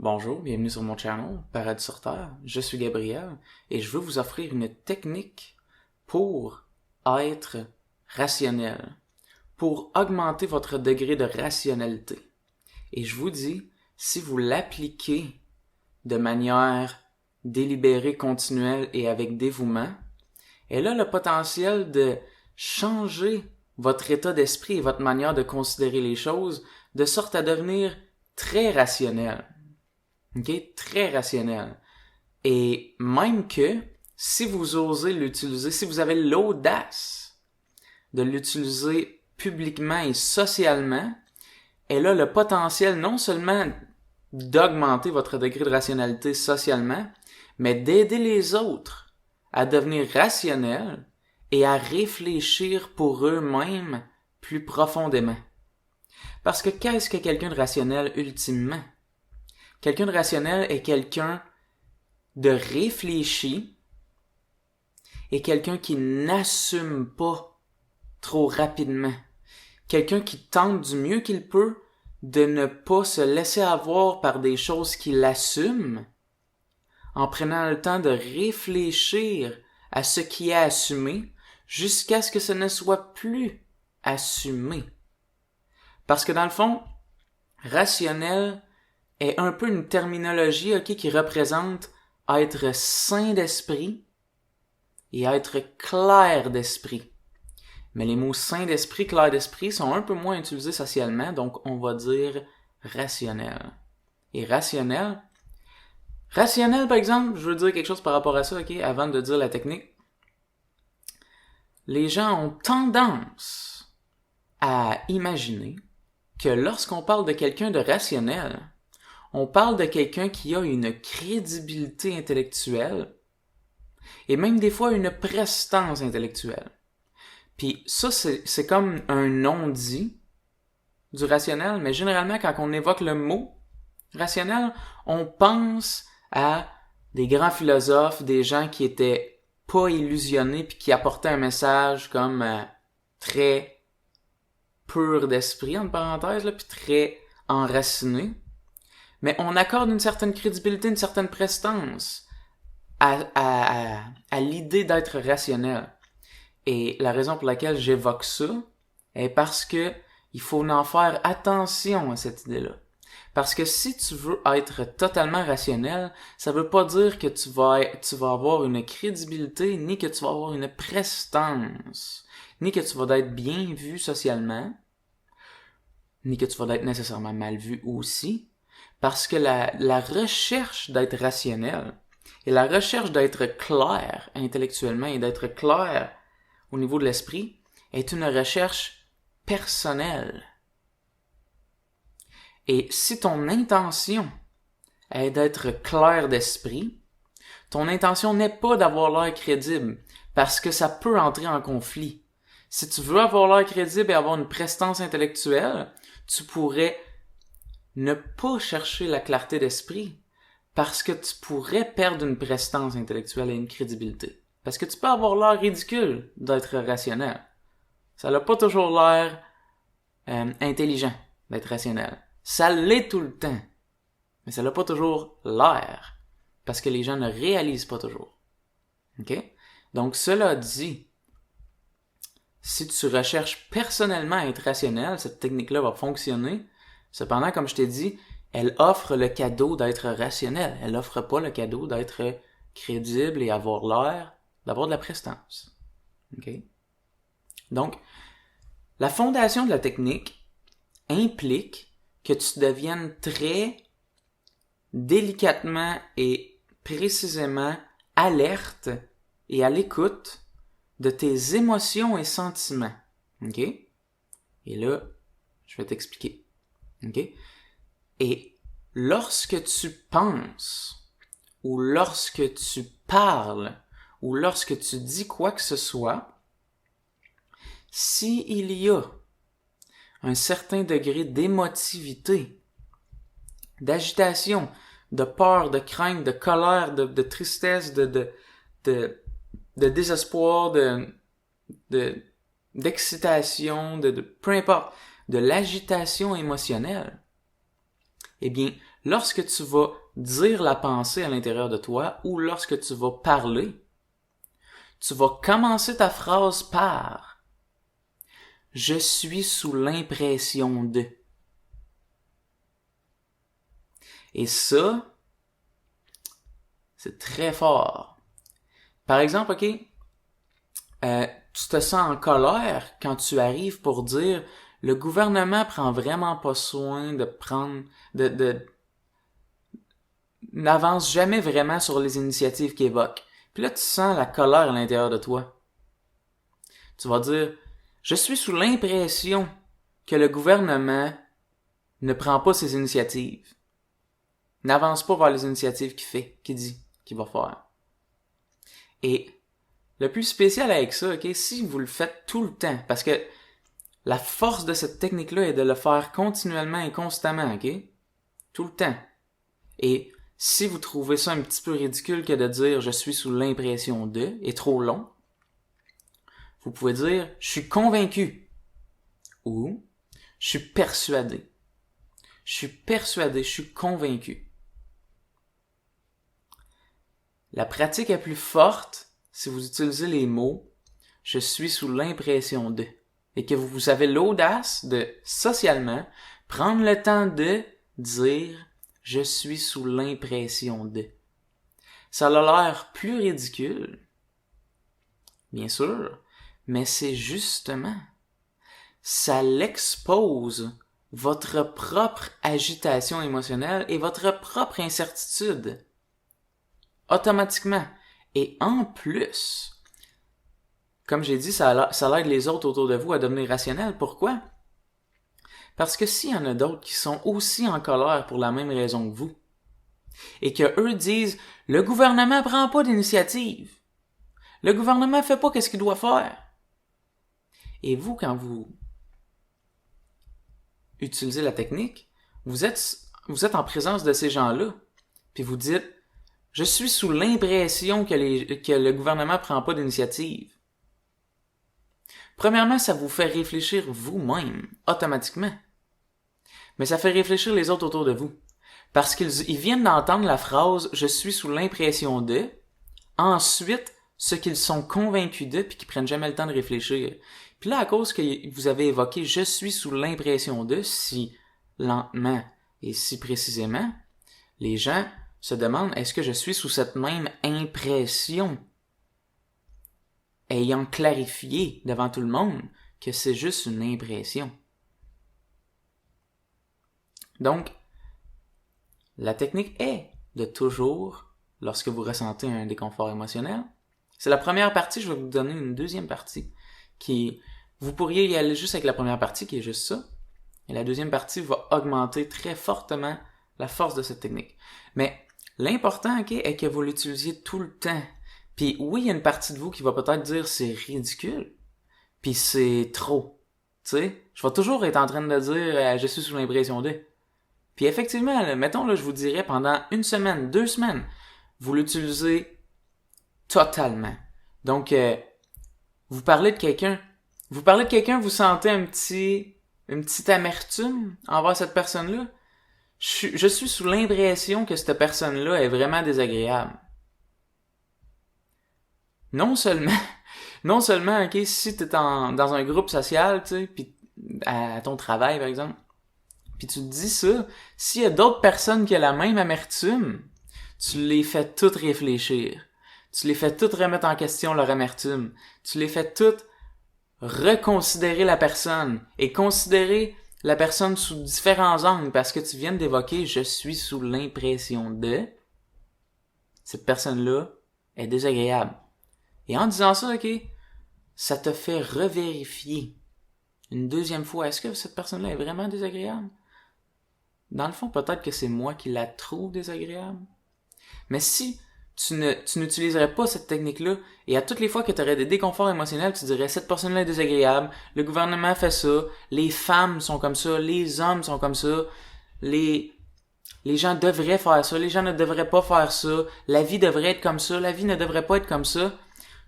Bonjour, bienvenue sur mon channel, Paradis sur Terre. Je suis Gabriel et je veux vous offrir une technique pour être rationnel, pour augmenter votre degré de rationalité. Et je vous dis, si vous l'appliquez de manière délibérée, continuelle et avec dévouement, elle a le potentiel de changer votre état d'esprit et votre manière de considérer les choses de sorte à devenir très rationnel. OK? Très rationnel. Et même que, si vous osez l'utiliser, si vous avez l'audace de l'utiliser publiquement et socialement, elle a le potentiel non seulement d'augmenter votre degré de rationalité socialement, mais d'aider les autres à devenir rationnels et à réfléchir pour eux-mêmes plus profondément. Parce que qu'est-ce que quelqu'un de rationnel ultimement? Quelqu'un de rationnel est quelqu'un de réfléchi et quelqu'un qui n'assume pas trop rapidement. Quelqu'un qui tente du mieux qu'il peut de ne pas se laisser avoir par des choses qu'il assume en prenant le temps de réfléchir à ce qui est assumé jusqu'à ce que ce ne soit plus assumé. Parce que dans le fond, rationnel est un peu une terminologie qui représente être sain d'esprit et être clair d'esprit. Mais les mots sain d'esprit, clair d'esprit sont un peu moins utilisés socialement, donc on va dire rationnel. Et rationnel, par exemple, je veux dire quelque chose par rapport à ça, avant de dire la technique. Les gens ont tendance à imaginer que lorsqu'on parle de quelqu'un de rationnel, on parle de quelqu'un qui a une crédibilité intellectuelle et même des fois une prestance intellectuelle. Puis ça, c'est comme un non-dit du rationnel, mais généralement, quand on évoque le mot rationnel, on pense à des grands philosophes, des gens qui étaient pas illusionnés puis qui apportaient un message comme très pur d'esprit, entre parenthèses, puis très enraciné. Mais on accorde une certaine crédibilité, une certaine prestance à l'idée d'être rationnel. Et la raison pour laquelle j'évoque ça est parce que il faut en faire attention à cette idée-là. Parce que si tu veux être totalement rationnel, ça veut pas dire que tu vas avoir une crédibilité, ni que tu vas avoir une prestance, ni que tu vas être bien vu socialement, ni que tu vas être nécessairement mal vu aussi. Parce que la recherche d'être rationnel et la recherche d'être clair intellectuellement et d'être clair au niveau de l'esprit est une recherche personnelle. Et si ton intention est d'être clair d'esprit, ton intention n'est pas d'avoir l'air crédible parce que ça peut entrer en conflit. Si tu veux avoir l'air crédible et avoir une prestance intellectuelle, tu pourrais ne pas chercher la clarté d'esprit parce que tu pourrais perdre une prestance intellectuelle et une crédibilité. Parce que tu peux avoir l'air ridicule d'être rationnel. Ça n'a pas toujours l'air intelligent d'être rationnel. Ça l'est tout le temps. Mais ça n'a pas toujours l'air. Parce que les gens ne réalisent pas toujours. OK? Donc, cela dit, si tu recherches personnellement à être rationnel, cette technique-là va fonctionner. Cependant, comme je t'ai dit, elle offre le cadeau d'être rationnel. Elle offre pas le cadeau d'être crédible et avoir l'air d'avoir de la prestance. OK? Donc, la fondation de la technique implique que tu deviennes très délicatement et précisément alerte et à l'écoute de tes émotions et sentiments. OK? Et là, je vais t'expliquer. OK? Et lorsque tu penses, ou lorsque tu parles, ou lorsque tu dis quoi que ce soit, s'il y a un certain degré d'émotivité, d'agitation, de peur, de crainte, de colère, de tristesse, de désespoir, d'excitation, de peu importe, de l'agitation émotionnelle, eh bien, lorsque tu vas dire la pensée à l'intérieur de toi ou lorsque tu vas parler, tu vas commencer ta phrase par « Je suis sous l'impression de ». Et ça, c'est très fort. Par exemple, OK, tu te sens en colère quand tu arrives pour dire « Le gouvernement prend vraiment pas soin de prendre... n'avance jamais vraiment sur les initiatives qu'il évoque. » Puis là, tu sens la colère à l'intérieur de toi. Tu vas dire « Je suis sous l'impression que le gouvernement ne prend pas ses initiatives. N'avance pas vers les initiatives qu'il dit qu'il va faire. » Et le plus spécial avec ça, ok, si vous le faites tout le temps, parce que la force de cette technique-là est de le faire continuellement et constamment, ok? Tout le temps. Et si vous trouvez ça un petit peu ridicule que de dire « je suis sous l'impression de » et trop long, vous pouvez dire « je suis convaincu » ou « je suis persuadé ». Je suis persuadé, je suis convaincu. La pratique est plus forte si vous utilisez les mots « je suis sous l'impression de » et que vous avez l'audace de, socialement, prendre le temps de dire « je suis sous l'impression de ». Ça a l'air plus ridicule, bien sûr, mais c'est justement, ça l'expose votre propre agitation émotionnelle et votre propre incertitude. Automatiquement. Et en plus, comme j'ai dit, ça aide les autres autour de vous à devenir rationnels. Pourquoi? Parce que s'il y en a d'autres qui sont aussi en colère pour la même raison que vous, et que eux disent « le gouvernement prend pas d'initiative, le gouvernement fait pas ce qu'il doit faire », et vous, quand vous utilisez la technique, vous êtes en présence de ces gens-là, puis vous dites « je suis sous l'impression que le gouvernement prend pas d'initiative ». Premièrement, ça vous fait réfléchir vous-même, automatiquement. Mais ça fait réfléchir les autres autour de vous. Parce qu'ils viennent d'entendre la phrase « je suis sous l'impression de », ensuite, ce qu'ils sont convaincus de, puis qu'ils prennent jamais le temps de réfléchir. Puis là, à cause que vous avez évoqué « je suis sous l'impression de », si lentement et si précisément, les gens se demandent « est-ce que je suis sous cette même impression ?» ayant clarifié devant tout le monde que c'est juste une impression. Donc, la technique est de toujours, lorsque vous ressentez un déconfort émotionnel, c'est la première partie, je vais vous donner une deuxième partie, vous pourriez y aller juste avec la première partie, qui est juste ça, et la deuxième partie va augmenter très fortement la force de cette technique. Mais l'important, est que vous l'utilisiez tout le temps. Puis oui, il y a une partie de vous qui va peut-être dire c'est ridicule, puis c'est trop. Tu sais, je vais toujours être en train de dire je suis sous l'impression de. Puis effectivement, là, mettons là, je vous dirais pendant 1 semaine, 2 semaines, vous l'utilisez totalement. Donc vous parlez de quelqu'un, vous sentez une petite amertume envers cette personne-là. Je suis sous l'impression que cette personne-là est vraiment désagréable. Non seulement, ok, si t'es dans un groupe social, tu sais, puis à ton travail, par exemple, puis tu te dis ça, s'il y a d'autres personnes qui ont la même amertume, tu les fais toutes réfléchir. Tu les fais toutes remettre en question leur amertume. Tu les fais toutes reconsidérer la personne et considérer la personne sous différents angles parce que tu viens d'évoquer « je suis sous l'impression de » cette personne-là est désagréable. Et en disant ça, ok, ça te fait revérifier une deuxième fois. Est-ce que cette personne-là est vraiment désagréable? Dans le fond, peut-être que c'est moi qui la trouve désagréable. Mais si tu n'utiliserais pas cette technique-là, et à toutes les fois que tu aurais des déconforts émotionnels, tu dirais cette personne-là est désagréable, le gouvernement fait ça, les femmes sont comme ça, les hommes sont comme ça, les gens devraient faire ça, les gens ne devraient pas faire ça, la vie devrait être comme ça, la vie ne devrait pas être comme ça.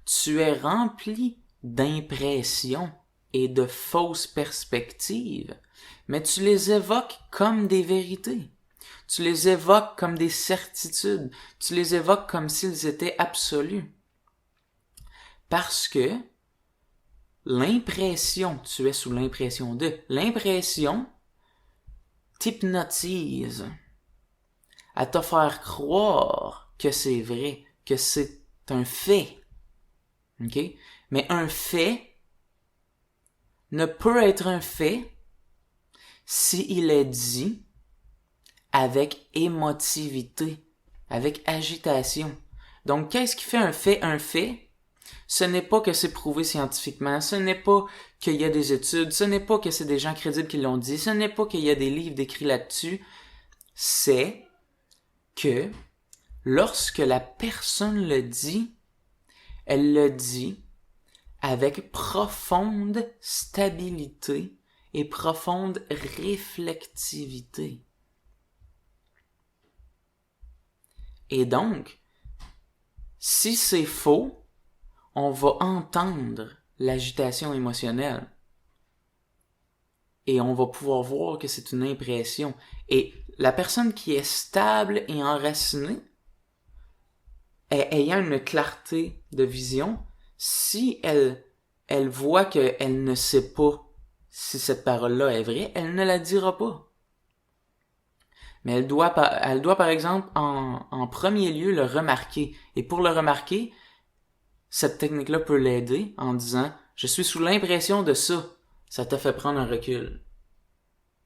Tu es rempli d'impressions et de fausses perspectives, mais tu les évoques comme des vérités. Tu les évoques comme des certitudes. Tu les évoques comme s'ils étaient absolus. Parce que l'impression, tu es sous l'impression de, l'impression t'hypnotise à te faire croire que c'est vrai, que c'est un fait. OK? Mais un fait ne peut être un fait s'il est dit avec émotivité, avec agitation. Donc, qu'est-ce qui fait un fait un fait? Ce n'est pas que c'est prouvé scientifiquement, ce n'est pas qu'il y a des études, ce n'est pas que c'est des gens crédibles qui l'ont dit, ce n'est pas qu'il y a des livres décrits là-dessus, c'est que lorsque la personne le dit, elle le dit avec profonde stabilité et profonde réflexivité. Et donc, si c'est faux, on va entendre l'agitation émotionnelle. Et on va pouvoir voir que c'est une impression. Et la personne qui est stable et enracinée, ayant une clarté de vision, si elle voit qu'elle ne sait pas si cette parole-là est vraie, elle ne la dira pas. Mais elle doit par exemple en premier lieu le remarquer. Et pour le remarquer, cette technique-là peut l'aider en disant « Je suis sous l'impression de ça ». Ça te fait prendre un recul.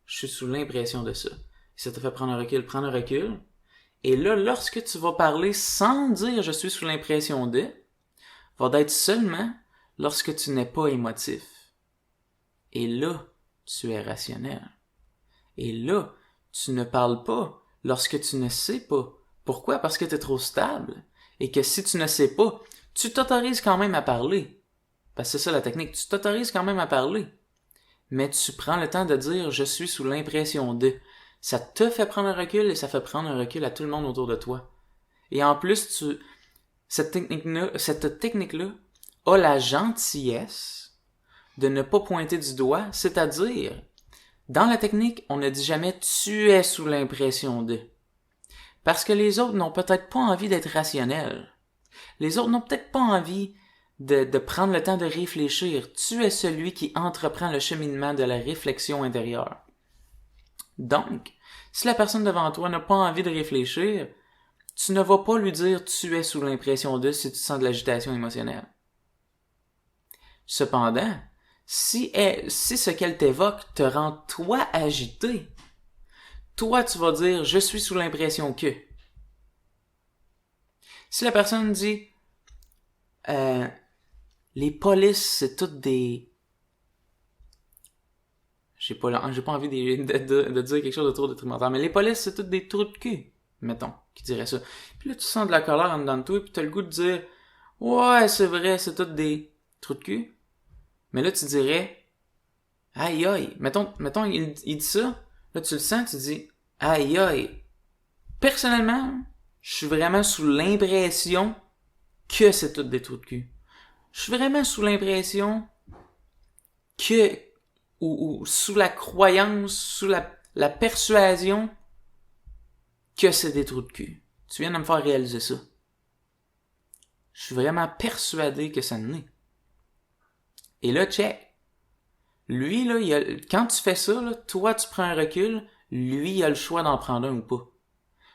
Je suis sous l'impression de ça. Ça te fait prendre un recul, prendre un recul. Et là, lorsque tu vas parler sans dire « Je suis sous l'impression de », va d'être seulement lorsque tu n'es pas émotif. Et là, tu es rationnel. Et là, tu ne parles pas lorsque tu ne sais pas. Pourquoi? Parce que tu es trop stable. Et que si tu ne sais pas, tu t'autorises quand même à parler. Parce que c'est ça la technique, tu t'autorises quand même à parler. Mais tu prends le temps de dire « je suis sous l'impression de ». Ça te fait prendre un recul et ça fait prendre un recul à tout le monde autour de toi. Et en plus, cette technique-là a la gentillesse de ne pas pointer du doigt, c'est-à-dire, dans la technique, on ne dit jamais « tu es sous l'impression de ». Parce que les autres n'ont peut-être pas envie d'être rationnels. Les autres n'ont peut-être pas envie de prendre le temps de réfléchir. Tu es celui qui entreprend le cheminement de la réflexion intérieure. Donc, si la personne devant toi n'a pas envie de réfléchir, tu ne vas pas lui dire « tu es sous l'impression de » si tu sens de l'agitation émotionnelle. Cependant, si ce qu'elle t'évoque te rend toi agité, toi tu vas dire « je suis sous l'impression que ». Si la personne dit les polices, c'est toutes des... J'ai pas envie de dire quelque chose de trop détrimental, mais les polices, c'est toutes des trous de cul, mettons, qui dirait ça. Puis là, tu sens de la colère en dedans de toi, puis t'as le goût de dire « ouais, c'est vrai, c'est toutes des trous de cul ». Mais là, tu dirais « aïe aïe ». Mettons il dit ça, là, tu le sens, tu dis « aïe aïe ». Personnellement, je suis vraiment sous l'impression que c'est toutes des trous de cul. Je suis vraiment sous l'impression que, ou sous la croyance, sous la persuasion que c'est des trous de cul. Tu viens de me faire réaliser ça. Je suis vraiment persuadé que ça en est. Et là, check. Lui, là, quand tu fais ça, là, toi, tu prends un recul, lui, il a le choix d'en prendre un ou pas.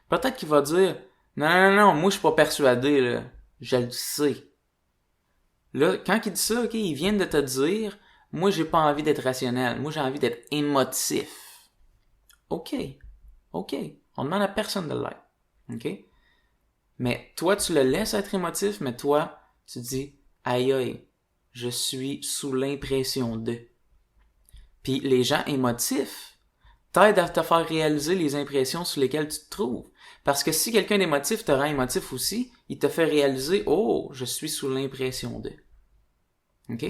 Peut-être qu'il va dire, non, moi, je suis pas persuadé, là. Je le sais. Là, quand il dit ça, ok, il vient de te dire, moi, j'ai pas envie d'être rationnel. Moi, j'ai envie d'être émotif. Ok. On demande à personne de l'être. Ok? Mais toi, tu le laisses être émotif, mais toi, tu dis, aïe aïe, je suis sous l'impression de. Puis les gens émotifs t'aident à te faire réaliser les impressions sur lesquelles tu te trouves. Parce que si quelqu'un d'émotif te rend émotif aussi, il te fait réaliser, oh, je suis sous l'impression de. OK?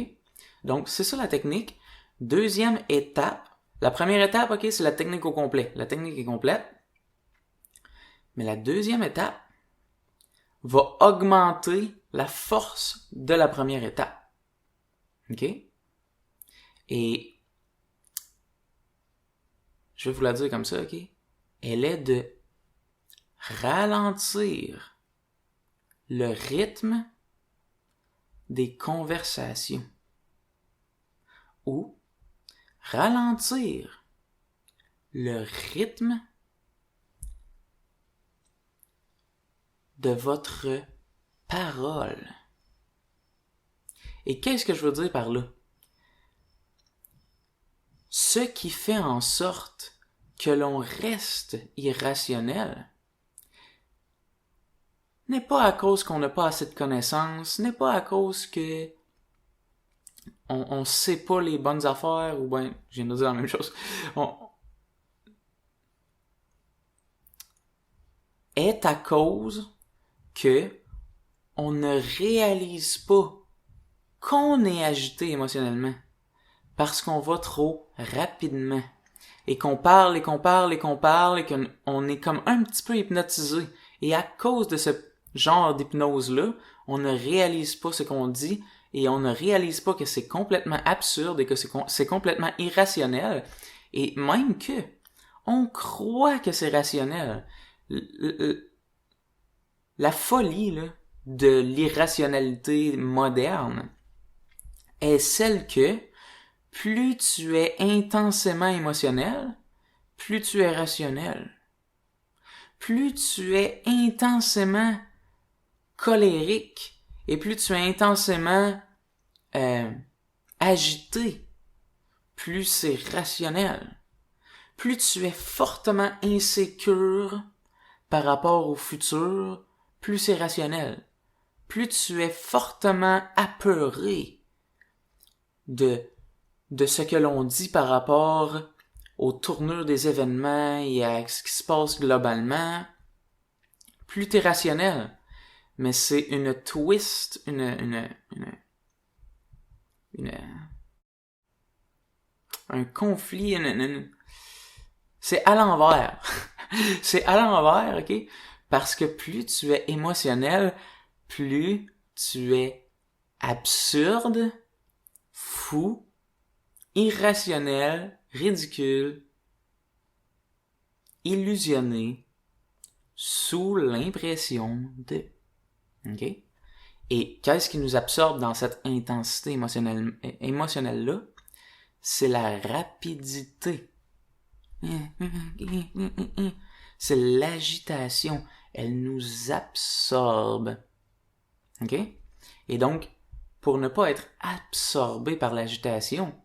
Donc, c'est ça la technique. Deuxième étape. La première étape, OK, c'est la technique au complet. La technique est complète. Mais la deuxième étape va augmenter la force de la première étape. OK? Et je vais vous la dire comme ça, OK? Elle est de ralentir le rythme des conversations ou ralentir le rythme de votre parole. Et qu'est-ce que je veux dire par là? Ce qui fait en sorte que l'on reste irrationnel n'est pas à cause qu'on n'a pas assez de connaissances, n'est pas à cause que on sait pas les bonnes affaires, ou ben, je viens de dire la même chose, est à cause que on ne réalise pas qu'on est agité émotionnellement parce qu'on va trop rapidement et qu'on parle et qu'on parle et qu'on parle et qu'on est comme un petit peu hypnotisé. Et à cause de ce genre d'hypnose-là, on ne réalise pas ce qu'on dit et on ne réalise pas que c'est complètement absurde et que c'est complètement irrationnel. Et même que on croit que c'est rationnel. La folie là, de l'irrationalité moderne est celle que plus tu es intensément émotionnel, plus tu es rationnel. Plus tu es intensément colérique et plus tu es intensément agité, plus c'est rationnel. Plus tu es fortement insécure par rapport au futur, plus c'est rationnel. Plus tu es fortement apeuré de ce que l'on dit par rapport aux tournures des événements et à ce qui se passe globalement, plus t'es rationnel. Mais c'est une twist, un conflit, c'est à l'envers. C'est à l'envers, ok? Parce que plus tu es émotionnel, plus tu es absurde, fou, irrationnel, ridicule, illusionné, sous l'impression de... OK? Et qu'est-ce qui nous absorbe dans cette intensité émotionnelle-là? C'est la rapidité. C'est l'agitation. Elle nous absorbe. OK? Et donc, pour ne pas être absorbé par l'agitation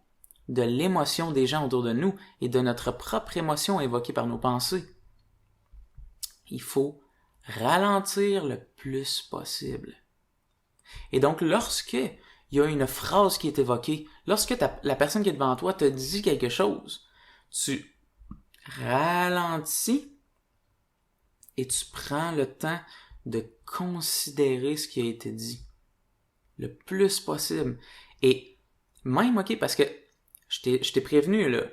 de l'émotion des gens autour de nous et de notre propre émotion évoquée par nos pensées, il faut ralentir le plus possible. Et donc, lorsque il y a une phrase qui est évoquée, lorsque la personne qui est devant toi te dit quelque chose, tu ralentis et tu prends le temps de considérer ce qui a été dit le plus possible. Et même, ok, parce que je t'ai prévenu, là,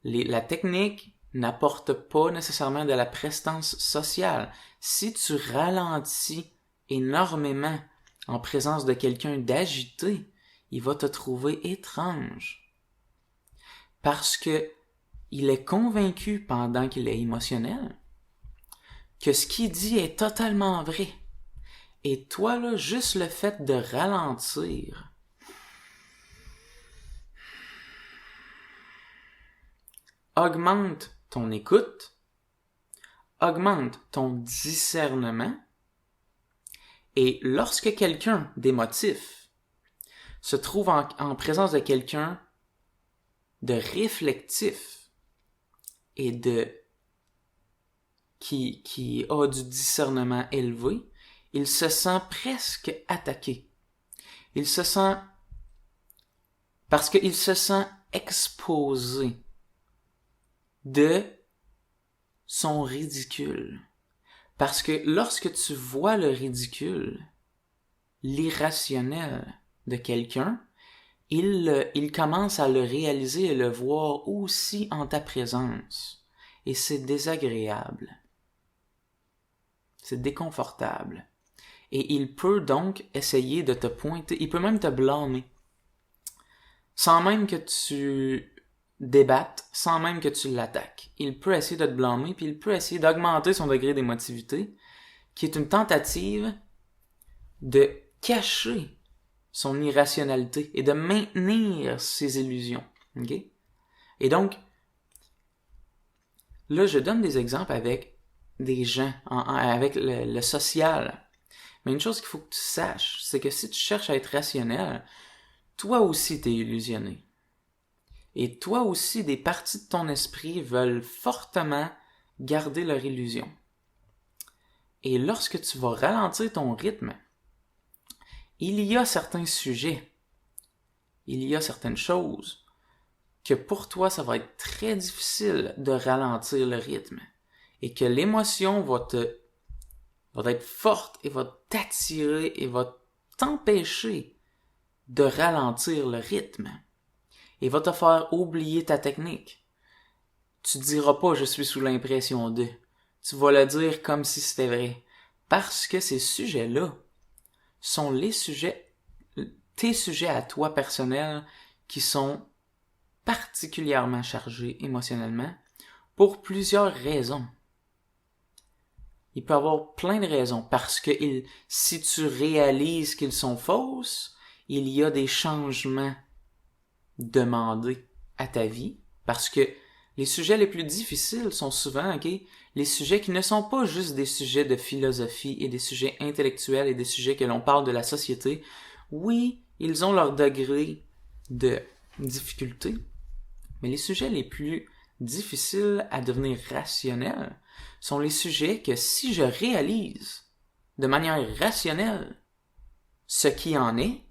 la technique n'apporte pas nécessairement de la prestance sociale. Si tu ralentis énormément en présence de quelqu'un d'agité, il va te trouver étrange. Parce que il est convaincu pendant qu'il est émotionnel que ce qu'il dit est totalement vrai. Et toi, là, juste le fait de ralentir augmente ton écoute, augmente ton discernement, et lorsque quelqu'un d'émotif se trouve en présence de quelqu'un de réflectif et qui a du discernement élevé, il se sent presque attaqué. Parce qu'il se sent exposé de son ridicule. Parce que lorsque tu vois le ridicule, l'irrationnel de quelqu'un, il commence à le réaliser et le voir aussi en ta présence. Et c'est désagréable. C'est déconfortable. Et il peut donc essayer de te pointer, il peut même te blâmer. Sans même que débattre sans même que tu l'attaques. Il peut essayer de te blâmer, puis il peut essayer d'augmenter son degré d'émotivité, qui est une tentative de cacher son irrationalité et de maintenir ses illusions. Okay? Et donc, là, je donne des exemples avec des gens, avec le social. Mais une chose qu'il faut que tu saches, c'est que si tu cherches à être rationnel, toi aussi t'es illusionné. Et toi aussi, des parties de ton esprit veulent fortement garder leur illusion. Et lorsque tu vas ralentir ton rythme, il y a certains sujets, il y a certaines choses que pour toi, ça va être très difficile de ralentir le rythme. Et que l'émotion va être forte et va t'attirer et va t'empêcher de ralentir le rythme. Et va te faire oublier ta technique. Tu diras pas je suis sous l'impression de. Tu vas le dire comme si c'était vrai. Parce que ces sujets-là sont tes sujets à toi personnels qui sont particulièrement chargés émotionnellement pour plusieurs raisons. Il peut y avoir plein de raisons parce que si tu réalises qu'ils sont fausses, il y a des changements demandés à ta vie parce que les sujets les plus difficiles sont souvent les sujets qui ne sont pas juste des sujets de philosophie et des sujets intellectuels et des sujets que l'on parle de la société. Oui, ils ont leur degré de difficulté, mais les sujets les plus difficiles à devenir rationnels sont les sujets que si je réalise de manière rationnelle ce qui en est,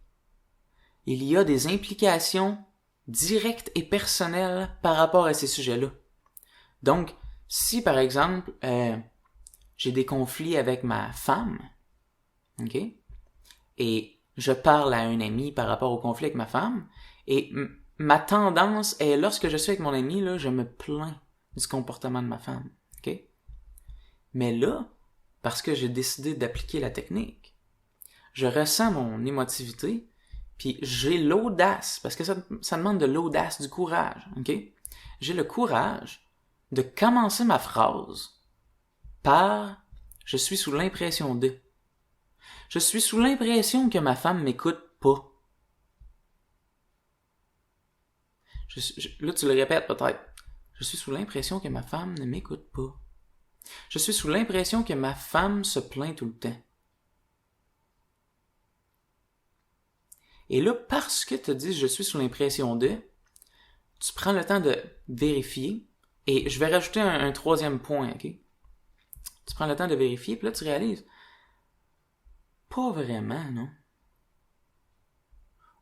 il y a des implications directes et personnelles par rapport à ces sujets-là. Donc, si par exemple, j'ai des conflits avec ma femme, ok, et je parle à un ami par rapport au conflit avec ma femme, et ma tendance est, lorsque je suis avec mon ami, là, je me plains du comportement de ma femme, ok? Mais là, parce que j'ai décidé d'appliquer la technique, je ressens mon émotivité, puis j'ai l'audace, parce que ça demande de l'audace, du courage, ok? J'ai le courage de commencer ma phrase par « je suis sous l'impression de ». Je suis sous l'impression que ma femme m'écoute pas. Là, tu le répètes peut-être. Je suis sous l'impression que ma femme ne m'écoute pas. Je suis sous l'impression que ma femme se plaint tout le temps. Et là, parce que tu dis « je suis sous l'impression de », tu prends le temps de vérifier. Et je vais rajouter un troisième point, ok? Tu prends le temps de vérifier, puis là, tu réalises « pas vraiment, non? »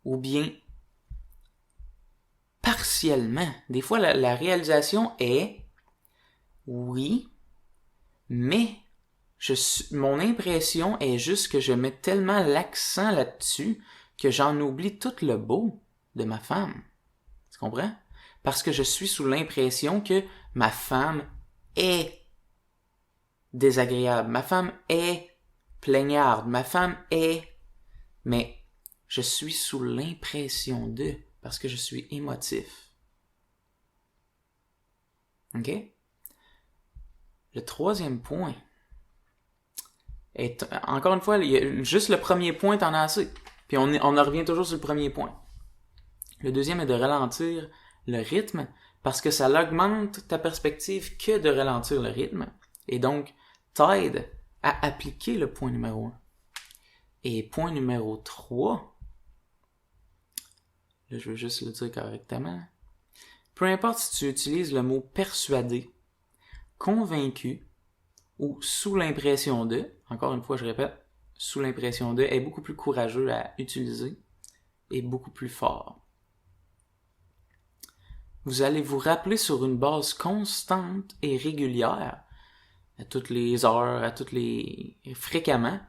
Ou bien « partiellement. » Des fois, la réalisation est « oui, mais mon impression est juste que je mets tellement l'accent là-dessus que j'en oublie tout le beau de ma femme. » Tu comprends? Parce que je suis sous l'impression que ma femme est désagréable, ma femme est plaignarde, ma femme est... Mais je suis sous l'impression de, parce que je suis émotif. OK? Le troisième point est, encore une fois, il y a juste le premier point, t'en as assez. Puis on en revient toujours sur le premier point. Le deuxième est de ralentir le rythme, parce que ça augmente ta perspective que de ralentir le rythme, et donc t'aide à appliquer le point numéro 1. Et point numéro 3, là je veux juste le dire correctement, peu importe si tu utilises le mot persuadé, convaincu ou sous l'impression de, encore une fois je répète, sous l'impression de est beaucoup plus courageux à utiliser et beaucoup plus fort. Vous allez vous rappeler sur une base constante et régulière, à toutes les heures, fréquemment,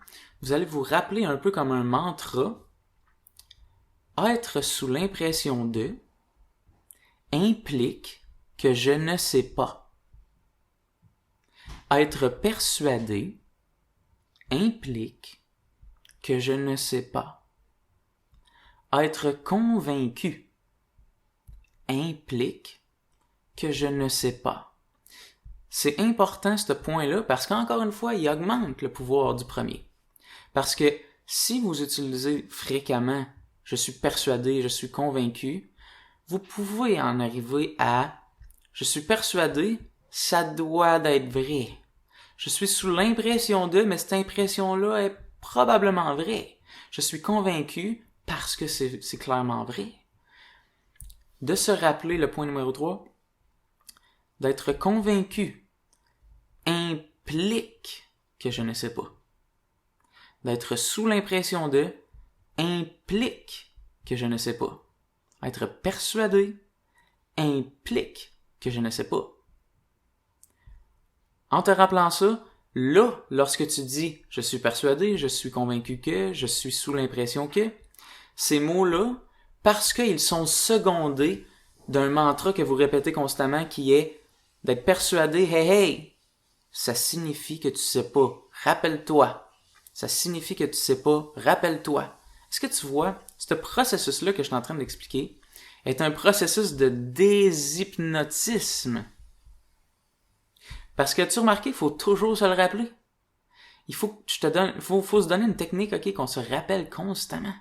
vous allez vous rappeler un peu comme un mantra, être sous l'impression de implique que je ne sais pas. Être persuadé implique que je ne sais pas. Être convaincu implique que je ne sais pas. C'est important ce point-là parce qu'encore une fois, il augmente le pouvoir du premier. Parce que si vous utilisez fréquemment « je suis persuadé »,« je suis convaincu », vous pouvez en arriver à « je suis persuadé, ça doit d'être vrai ». Je suis sous l'impression de, mais cette impression-là est probablement vraie. Je suis convaincu parce que c'est clairement vrai. De se rappeler le point numéro 3, d'être convaincu implique que je ne sais pas. D'être sous l'impression de implique que je ne sais pas. Être persuadé implique que je ne sais pas. En te rappelant ça, là, lorsque tu dis « je suis persuadé, je suis convaincu que, je suis sous l'impression que », ces mots-là, parce qu'ils sont secondés d'un mantra que vous répétez constamment qui est d'être persuadé « hey, hey », ça signifie que tu sais pas, rappelle-toi. Ça signifie que tu sais pas, rappelle-toi. Est-ce que tu vois, ce processus-là que je suis en train d'expliquer est un processus de déshypnotisme. Parce que tu remarques, il faut toujours se le rappeler. Il faut que je te donne, faut se donner une technique, ok, qu'on se rappelle constamment.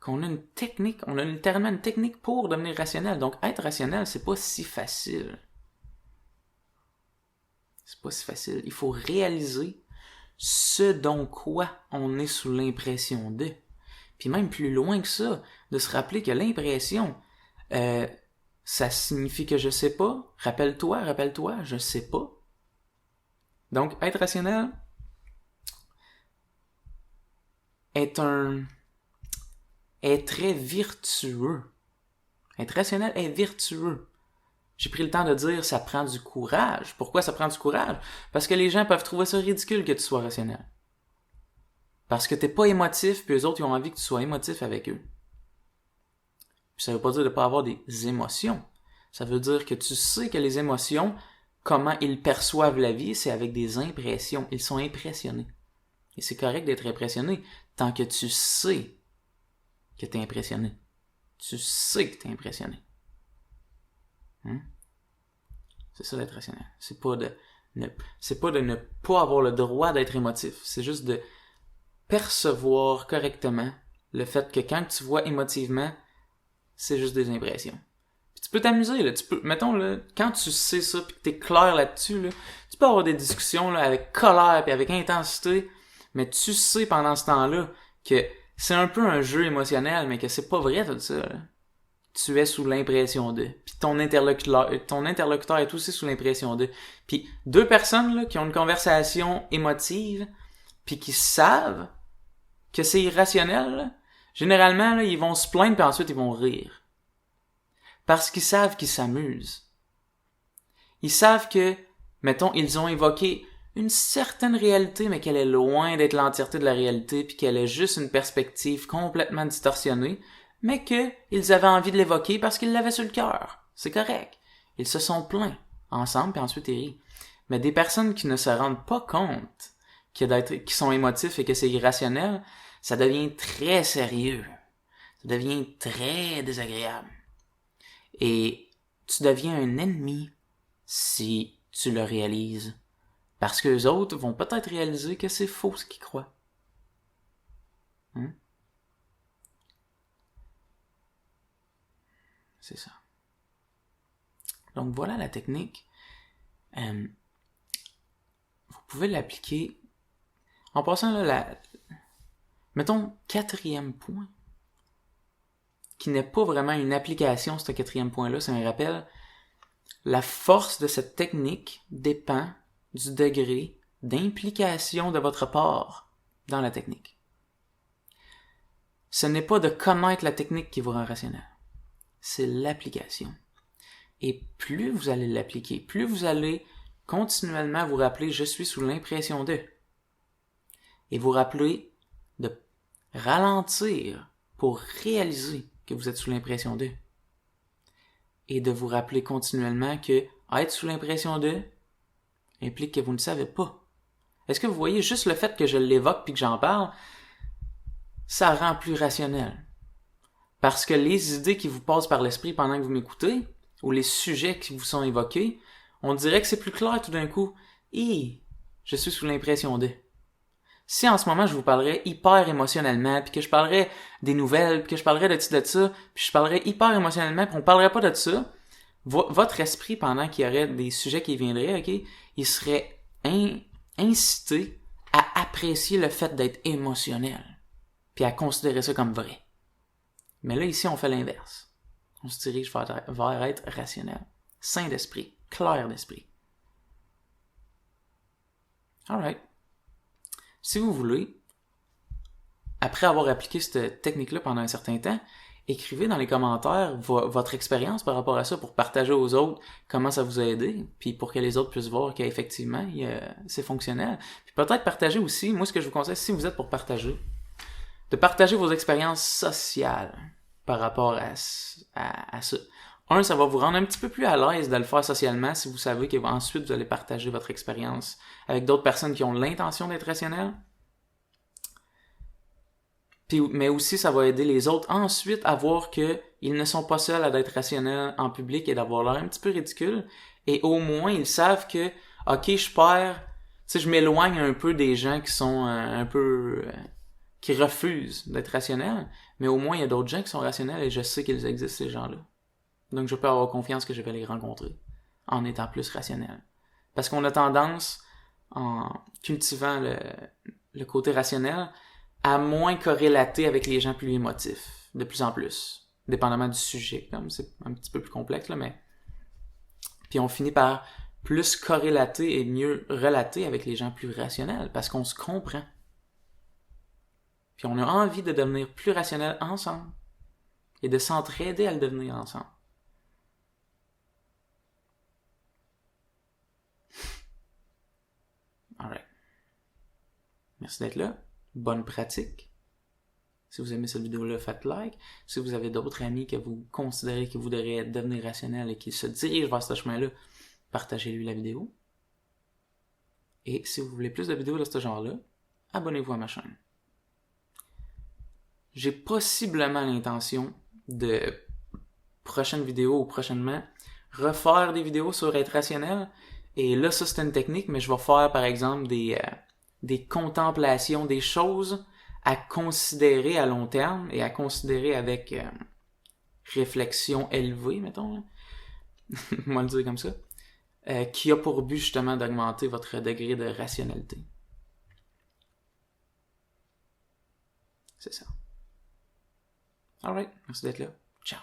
Qu'on a une technique, on a littéralement une technique pour devenir rationnel. Donc, être rationnel, c'est pas si facile. C'est pas si facile. Il faut réaliser ce dont quoi on est sous l'impression de. Puis même plus loin que ça, de se rappeler que l'impression, ça signifie que je sais pas. Rappelle-toi, je sais pas. Donc, être rationnel est très vertueux. Être rationnel est vertueux. J'ai pris le temps de dire ça prend du courage. Pourquoi ça prend du courage? Parce que les gens peuvent trouver ça ridicule que tu sois rationnel. Parce que t'es pas émotif, puis eux autres, ils ont envie que tu sois émotif avec eux. Puis ça veut pas dire de pas avoir des émotions. Ça veut dire que tu sais que les émotions, comment ils perçoivent la vie, c'est avec des impressions. Ils sont impressionnés. Et c'est correct d'être impressionné tant que tu sais que t'es impressionné. Tu sais que t'es impressionné. C'est ça d'être rationnel. C'est pas de ne pas avoir le droit d'être émotif. C'est juste de percevoir correctement le fait que quand tu vois émotivement, c'est juste des impressions. Puis tu peux t'amuser, là. Mettons, là, quand tu sais ça pis que t'es clair là-dessus, là, tu peux avoir des discussions, là, avec colère pis avec intensité, mais tu sais pendant ce temps-là que c'est un peu un jeu émotionnel, mais que c'est pas vrai tout ça, là. Tu es sous l'impression de. Puis ton interlocuteur est aussi sous l'impression de. Puis deux personnes là, qui ont une conversation émotive, puis qui savent que c'est irrationnel, là, généralement, là, ils vont se plaindre, puis ensuite ils vont rire. Parce qu'ils savent qu'ils s'amusent. Ils savent que, mettons, ils ont évoqué une certaine réalité, mais qu'elle est loin d'être l'entièreté de la réalité, puis qu'elle est juste une perspective complètement distorsionnée, mais qu'ils avaient envie de l'évoquer parce qu'ils l'avaient sur le cœur. C'est correct. Ils se sont plaints ensemble, puis ensuite ils rient. Mais des personnes qui ne se rendent pas compte qui sont émotifs et que c'est irrationnel, ça devient très sérieux. Ça devient très désagréable. Et tu deviens un ennemi si tu le réalises. Parce que les autres vont peut-être réaliser que c'est faux ce qu'ils croient. C'est ça. Donc voilà la technique. Vous pouvez l'appliquer. En passant là, mettons 4e point, qui n'est pas vraiment une application, ce 4e point-là, c'est un rappel. La force de cette technique dépend du degré d'implication de votre part dans la technique. Ce n'est pas de connaître la technique qui vous rend rationnel. C'est l'application. Et plus vous allez l'appliquer, plus vous allez continuellement vous rappeler « je suis sous l'impression de ». Et vous rappeler de ralentir pour réaliser que vous êtes sous l'impression de. Et de vous rappeler continuellement que être sous l'impression de implique que vous ne savez pas. Est-ce que vous voyez juste le fait que je l'évoque puis que j'en parle, ça rend plus rationnel. Parce que les idées qui vous passent par l'esprit pendant que vous m'écoutez, ou les sujets qui vous sont évoqués, on dirait que c'est plus clair tout d'un coup. Je suis sous l'impression de. Si en ce moment je vous parlerais hyper émotionnellement, puis que je parlerais des nouvelles, puis que je parlerais de ça, puis je parlerais hyper émotionnellement, puis on parlerait pas de ça, votre esprit, pendant qu'il y aurait des sujets qui viendraient, ok, il serait incité à apprécier le fait d'être émotionnel, puis à considérer ça comme vrai. Mais là, ici, on fait l'inverse. On se dirige vers être rationnel, sain d'esprit, clair d'esprit. Alright. Si vous voulez, après avoir appliqué cette technique-là pendant un certain temps, écrivez dans les commentaires votre expérience par rapport à ça pour partager aux autres comment ça vous a aidé, puis pour que les autres puissent voir qu'effectivement, c'est fonctionnel. Puis peut-être partager aussi, moi ce que je vous conseille, si vous êtes pour partager, de partager vos expériences sociales par rapport à ça. Ça va vous rendre un petit peu plus à l'aise de le faire socialement si vous savez qu'ensuite vous allez partager votre expérience avec d'autres personnes qui ont l'intention d'être rationnelles. Mais aussi, ça va aider les autres ensuite à voir qu'ils ne sont pas seuls à être rationnels en public et d'avoir l'air un petit peu ridicule. Et au moins, ils savent que, ok, je m'éloigne un peu des gens qui sont qui refusent d'être rationnels, mais au moins, il y a d'autres gens qui sont rationnels et je sais qu'ils existent, ces gens-là. Donc, je peux avoir confiance que je vais les rencontrer en étant plus rationnel. Parce qu'on a tendance, en cultivant le côté rationnel, à moins corrélater avec les gens plus émotifs, de plus en plus, dépendamment du sujet. Comme c'est un petit peu plus complexe, là, mais... Puis on finit par plus corrélater et mieux relater avec les gens plus rationnels, parce qu'on se comprend. Puis on a envie de devenir plus rationnel ensemble, et de s'entraider à le devenir ensemble. Alright. Merci d'être là. Bonne pratique. Si vous aimez cette vidéo-là, faites like. Si vous avez d'autres amis que vous considérez qui voudraient devenir rationnels et qui se dirigent vers ce chemin-là, partagez-lui la vidéo. Et si vous voulez plus de vidéos de ce genre-là, abonnez-vous à ma chaîne. J'ai possiblement l'intention de prochaines vidéos ou prochainement refaire des vidéos sur être rationnel. Et là, ça c'est une technique, mais je vais faire par exemple des contemplations, des choses à considérer à long terme et à considérer avec réflexion élevée, mettons, moi le dire comme ça, qui a pour but justement d'augmenter votre degré de rationalité. C'est ça. Alright, merci d'être là. Ciao.